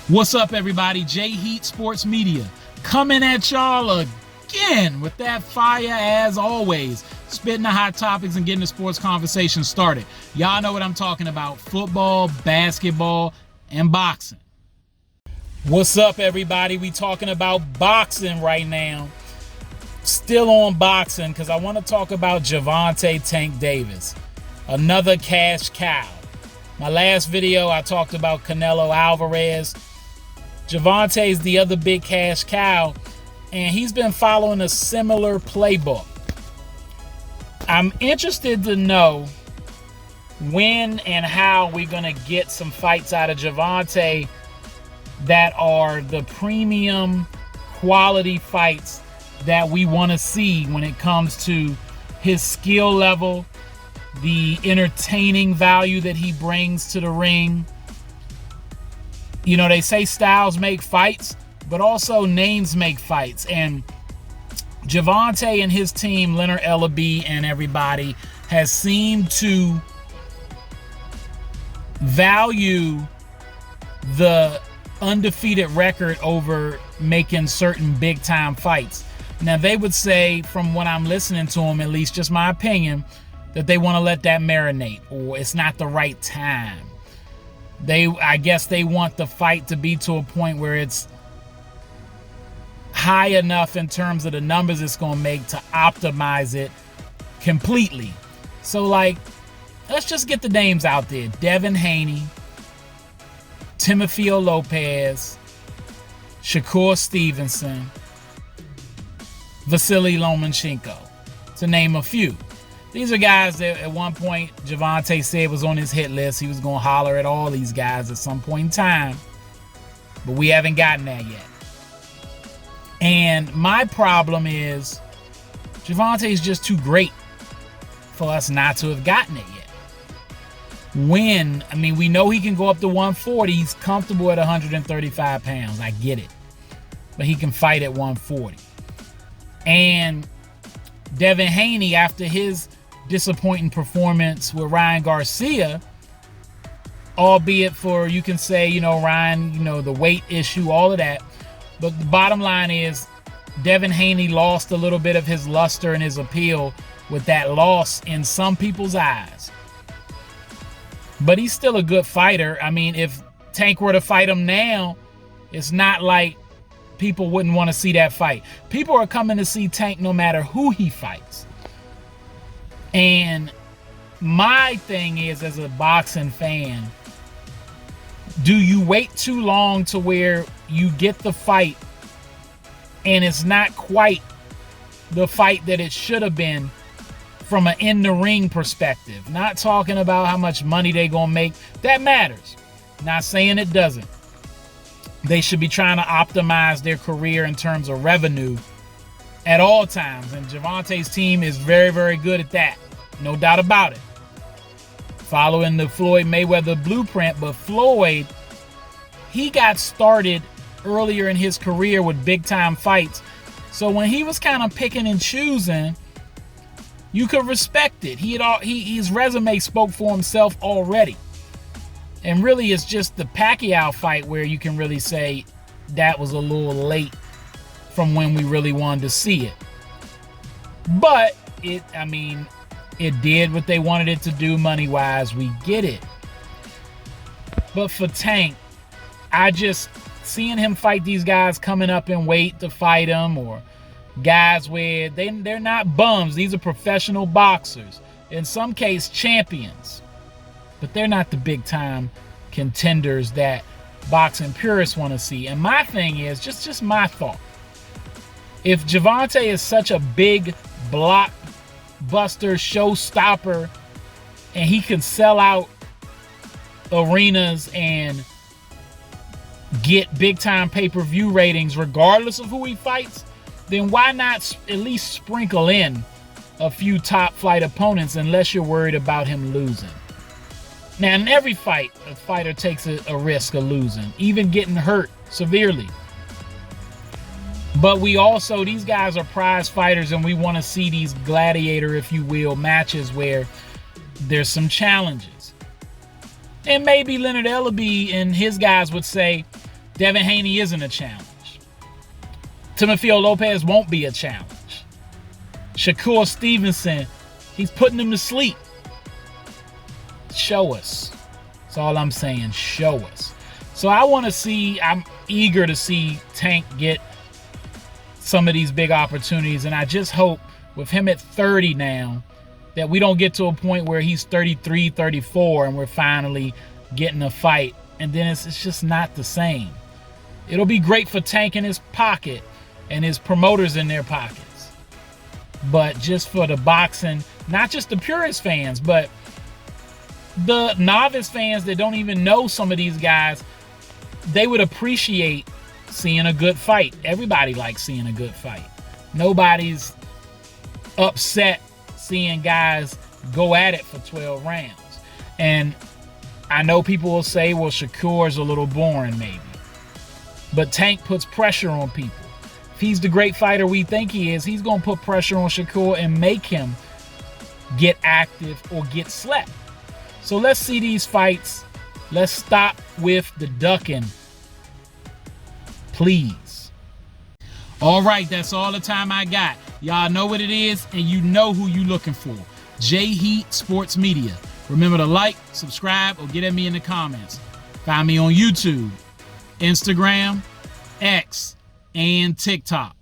What's up, everybody? J Heat Sports Media coming at y'all again with that fire as always, spitting the hot topics and getting the sports conversation started. Y'all know what I'm talking about: football, basketball, and boxing. What's up, everybody? We talking about boxing right now. Still on boxing because I want to talk about Gervonta Tank Davis, another cash cow. My last video, I talked about Canelo Alvarez. Gervonta is the other big cash cow, and he's been following a similar playbook. I'm interested to know when and how we're going to get some fights out of Gervonta that are the premium quality fights that we want to see when it comes to his skill level, the entertaining value that he brings to the ring. You know, they say styles make fights, but also names make fights. And Gervonta and his team, Leonard Ellaby and everybody, has seemed to value the undefeated record over making certain big-time fights. Now, they would say, from what I'm listening to them, at least just my opinion, that they want to let that marinate, or it's not the right time. I guess they want the fight to be to a point where it's high enough in terms of the numbers it's going to make to optimize it completely. So, like, let's just get the names out there: Devin Haney, Timofey Lopez, Shakur Stevenson, Vasily Lomachenko, to name a few. These are guys that at one point Gervonta said was on his hit list. He was going to holler at all these guys at some point in time, but we haven't gotten that yet. And my problem is Gervonta is just too great for us not to have gotten it yet. We know he can go up to 140. He's comfortable at 135 pounds. I get it. But he can fight at 140. And Devin Haney, after his disappointing performance with Ryan Garcia, albeit for, you can say, Ryan, the weight issue, all of that. But the bottom line is Devin Haney lost a little bit of his luster and his appeal with that loss in some people's eyes. But he's still a good fighter. I mean, if Tank were to fight him now, it's not like people wouldn't want to see that fight. People are coming to see Tank no matter who he fights. And my thing is, as a boxing fan, do you wait too long to where you get the fight and it's not quite the fight that it should have been from an in-the-ring perspective? Not talking about how much money they gonna make. That matters. Not saying it doesn't. They should be trying to optimize their career in terms of revenue at all times. And Gervonta's team is very, very good at that. No doubt about it. Following the Floyd Mayweather blueprint. But Floyd, he got started earlier in his career with big-time fights. So when he was kind of picking and choosing, you could respect it. His resume spoke for himself already. And really, it's just the Pacquiao fight where you can really say that was a little late from when we really wanted to see it. But it did what they wanted it to do money-wise. We get it. But for Tank, seeing him fight these guys coming up in weight to fight him, or guys where they're not bums. These are professional boxers. In some case, champions. But they're not the big-time contenders that boxing purists want to see. And my thing is, just my thought, if Gervonta is such a big blockbuster showstopper and he can sell out arenas and get big-time pay-per-view ratings regardless of who he fights, then why not at least sprinkle in a few top-flight opponents unless you're worried about him losing? Now, in every fight, a fighter takes a risk of losing, even getting hurt severely. But these guys are prize fighters, and we want to see these gladiator, if you will, matches where there's some challenges. And maybe Leonard Ellaby and his guys would say, Devin Haney isn't a challenge. Timofey Lopez won't be a challenge. Shakur Stevenson, he's putting him to sleep. Show us. That's all I'm saying. Show us. So I'm eager to see Tank get some of these big opportunities. And I just hope with him at 30 now that we don't get to a point where he's 33, 34 and we're finally getting a fight. And then it's just not the same. It'll be great for Tank in his pocket and his promoters in their pockets. But just for the boxing, not just the purist fans, but the novice fans that don't even know some of these guys, they would appreciate seeing a good fight. Everybody likes seeing a good fight. Nobody's upset seeing guys go at it for 12 rounds. And I know people will say, well, Shakur's a little boring maybe. But Tank puts pressure on people. If he's the great fighter we think he is, he's going to put pressure on Shakur and make him get active or get slept. So let's see these fights. Let's stop with the ducking, please. All right, that's all the time I got. Y'all know what it is, and you know who you looking for. J Heat Sports Media. Remember to like, subscribe, or get at me in the comments. Find me on YouTube, Instagram, X, and TikTok.